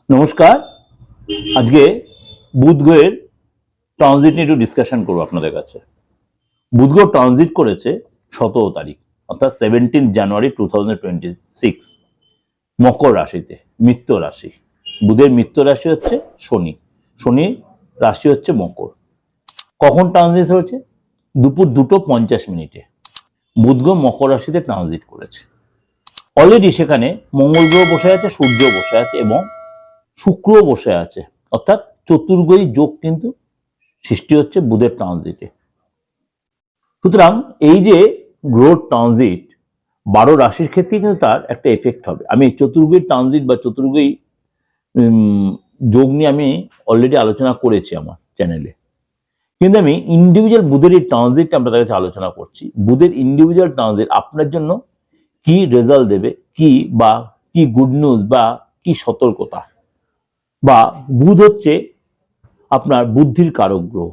নমস্কার। আজকে বুধ গ্রহের ট্রানজিট নিয়ে একটু ডিসকাশন করবো আপনাদের কাছে। বুধ গ্রহ ট্রানজিট করেছে 17 তারিখ অর্থাৎ 17 জানুয়ারি 2026 মকর রাশিতে, মিত্র রাশি। বুধের মিত্র রাশি হচ্ছে শনি, শনি রাশি হচ্ছে মকর। কখন ট্রানজিট হয়েছে? দুপুর 2:50 বুধ গ্রহ মকর রাশিতে ট্রানজিট করেছে। অলরেডি সেখানে মঙ্গল গ্রহ বসে আছে, সূর্য বসে আছে এবং শুক্র বসে আছে, অর্থাৎ চতুর্গ্রহী যোগ কিন্তু সৃষ্টি হচ্ছে বুধের ট্রানজিটে। সুতরাং এই যে গ্রহ ট্রানজিট 12 রাশির ক্ষেত্রে কিন্তু তার একটা এফেক্ট হবে। আমি চতুর্গ্রহী ট্রানজিট বা চতুর্গ্রহী যোগ নিয়ে আমি অলরেডি আলোচনা করেছি আমার চ্যানেলে, কিন্তু আমি ইন্ডিভিজুয়াল বুধের এই ট্রানজিটটা আপনাদের কাছে আলোচনা করছি। বুধের ইন্ডিভিজুয়াল ট্রানজিট আপনার জন্য কি রেজাল্ট দেবে, কি বা কি গুড নিউজ বা কি সতর্কতা। বা বুধ হচ্ছে আপনার বুদ্ধির কারক গ্রহ,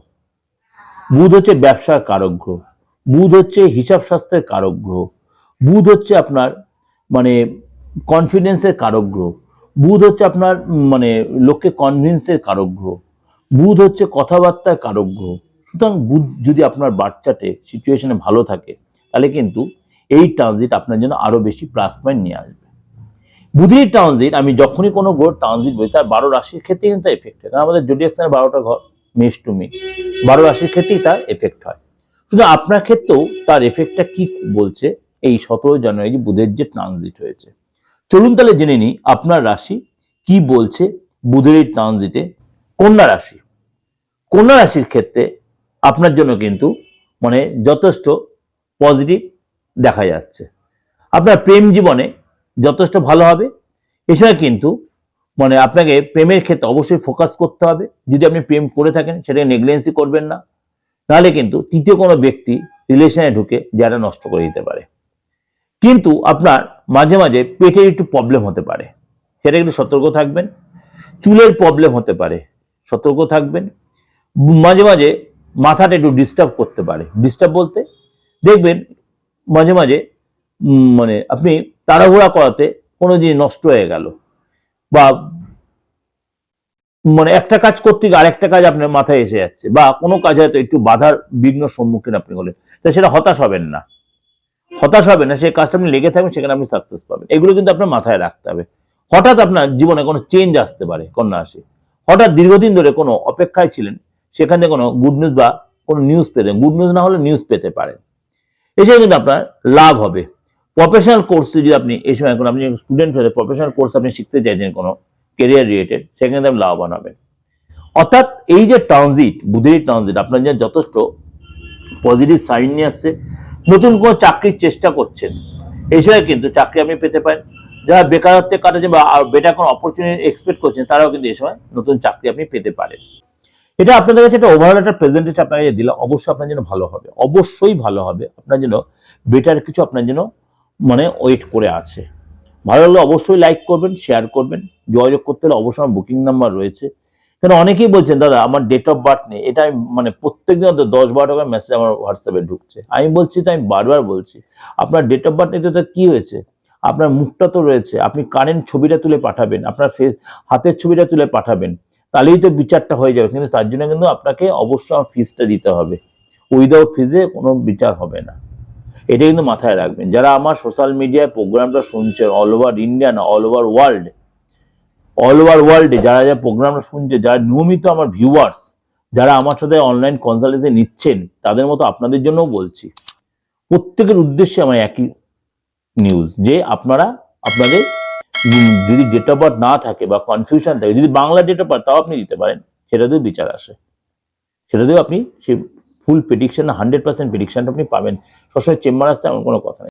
বুধ হচ্ছে ব্যবসার কারক গ্রহ, বুধ হচ্ছে হিসাব শাস্ত্রের কারক গ্রহ, বুধ হচ্ছে আপনার মানে কনফিডেন্সের কারক গ্রহ, বুধ হচ্ছে আপনার মানে লোককে কনভিন্সের কারক গ্রহ, বুধ হচ্ছে কথাবার্তার কারক গ্রহ। সুতরাং বুধ যদি আপনার বাচ্চাতে সিচুয়েশনে ভালো থাকে তাহলে কিন্তু এই ট্রানজিট আপনার জন্য আরো বেশি প্লাস পয়েন্ট নিয়ে আসবে। বুধের ট্রানজিট, আমি যখনই কোনো গ্রহ ট্রানজিট বলি তার 12 রাশির ক্ষেত্রে কিন্তু এফেক্ট হয়, কারণ আমাদের জোডিয়াক সাইনের 12টা ঘর, মেষ টু মীন, 12 রাশির ক্ষেত্রেই তার এফেক্ট হয়। শুধু আপনার ক্ষেত্রেও তার এফেক্টটা কি বলছে এই 17 জানুয়ারি বুধের যে ট্রানজিট হয়েছে। চলুন তাহলে জেনে নিই আপনার রাশি কি বলছে বুধের এই ট্রানজিটে। কন্যা রাশি, কন্যা রাশির ক্ষেত্রে আপনার জন্য কিন্তু মানে যথেষ্ট পজিটিভ দেখা যাচ্ছে। আপনার প্রেম জীবনে যথেষ্ট ভালো হবে। এ সময় কিন্তু মানে আপনাকে প্রেমের ক্ষেত্রে অবশ্যই ফোকাস করতে হবে। যদি আপনি প্রেম করে থাকেন সেটাকে নেগলেন্সি করবেন না, নাহলে কিন্তু তৃতীয় কোনো ব্যক্তি রিলেশনে ঢুকে যারা নষ্ট করে দিতে পারে। কিন্তু আপনার মাঝে মাঝে পেটের একটু প্রবলেম হতে পারে, সেটা একটু সতর্ক থাকবেন। চুলের প্রবলেম হতে পারে, সতর্ক থাকবেন। মাঝে মাঝে মাথাটা একটু ডিস্টার্ব করতে পারে। ডিস্টার্ব বলতে দেখবেন মাঝে মাঝে মানে আপনি তাড়াহুড়া করাতে কোনো জিনিস নষ্ট হয়ে গেল, বা মানে একটা কাজ করতে গিয়ে আরেকটা কাজ আপনার মাথায় এসে যাচ্ছে, বা কোনো কাজে হয়তো একটু বাধার বিঘ্ন সম্মুখীন আপনি হলেন, তাই সেটা হতাশ হবেন না, হতাশ হবেন না, সেই কাজটা আপনি লেগে থাকবেন, সেখানে আপনি সাকসেস পাবেন। এগুলো কিন্তু আপনার মাথায় রাখতে হবে। হঠাৎ আপনার জীবনে কোনো চেঞ্জ আসতে পারে কন্যা রাশি। হঠাৎ দীর্ঘদিন ধরে কোনো অপেক্ষায় ছিলেন, সেখানে কোনো গুড নিউজ বা কোনো নিউজ পেতে, গুড নিউজ না হলে নিউজ পেতে পারেন, এছাড়া কিন্তু আপনার লাভ হবে। প্রফেশনাল কোর্সে যদি আপনি এই সময় কোনো আপনি স্টুডেন্ট হলে প্রফেশনাল কোর্স আপনি শিখতে চাইছেন কোনো কেরিয়ার রিলেটেড, সেখানে আপনি লাভবান হবেন। অর্থাৎ এই যে ট্রানজিট, বুধের ট্রানজিট আপনার জন্য যথেষ্ট পজিটিভ সাইন নিয়ে আসছে। নতুন কোনো চাকরির চেষ্টা করছেন, এই সময় কিন্তু চাকরি আপনি পেতে পারেন। যারা বেকারত্বে কাটাচ্ছেন বা বেটার কোনো অপরচুনিটি এক্সপেক্ট করছেন, তারাও কিন্তু এই সময় নতুন চাকরি আপনি পেতে পারেন। এটা আপনাদের কাছে একটা ওভারঅল একটা প্রেজেন্টেশন আপনাকে দিলাম, অবশ্যই আপনার জন্য ভালো হবে, অবশ্যই ভালো হবে। আপনার জন্য বেটার কিছু আপনার জন্য মানে ওয়েট করে আছে। ভালো লাগলে অবশ্যই লাইক করবেন, শেয়ার করবেন। যোগাযোগ করতে হলে অবশ্যই আমার বুকিং নাম্বার রয়েছে। কেন অনেকেই বলছেন দাদা আমার ডেট অফ বার্থ নেই, এটা মানে প্রত্যেকদিন 10-12 টাকার মেসেজ আমার হোয়াটসঅ্যাপে ঢুকছে। আমি বলছি, তো আমি বারবার বলছি আপনার ডেট অফ বার্থ নেই, তো কি হয়েছে? আপনার মুখটা তো রয়েছে, আপনি কারেন্ট ছবিটা তুলে পাঠাবেন, আপনার ফেস হাতের ছবিটা তুলে পাঠাবেন, তাহলেই তো বিচারটা হয়ে যাবে। কিন্তু তার জন্য কিন্তু আপনাকে অবশ্যই আমার ফিজটা দিতে হবে। উইদাউট ফিজে কোনো বিচার হবে না, এটা কিন্তু মাথায় রাখবেন। যারা আমার সোশ্যাল মিডিয়ায় প্রোগ্রামটা শুনছেন অল ওভার ইন্ডিয়া না, অল ওভার ওয়ার্ল্ডে যারা যারা প্রোগ্রামটা শুনছে, যারা নিয়মিত আমার ভিউয়ার্স, যারা আমার সাথে অনলাইন কনসালটেন্সি নিচ্ছেন, তাদের মতো আপনাদের জন্যও বলছি, প্রত্যেকের উদ্দেশ্যে আমার একই নিউজ, যে আপনারা আপনাদের যদি ডেট অফ বার্থ না থাকে বা কনফিউশন থাকে, যদি বাংলা ডেট অফ বার্থ তাও আপনি দিতে পারেন, সেটাতেও বিচার আসে, সেটাতেও আপনি সেই ফুল প্রেডিকশন 100% প্রেডিকশনটা আপনি পাবেন। সবসময় চেম্বার আসতে এমন কোনো কথা নেই।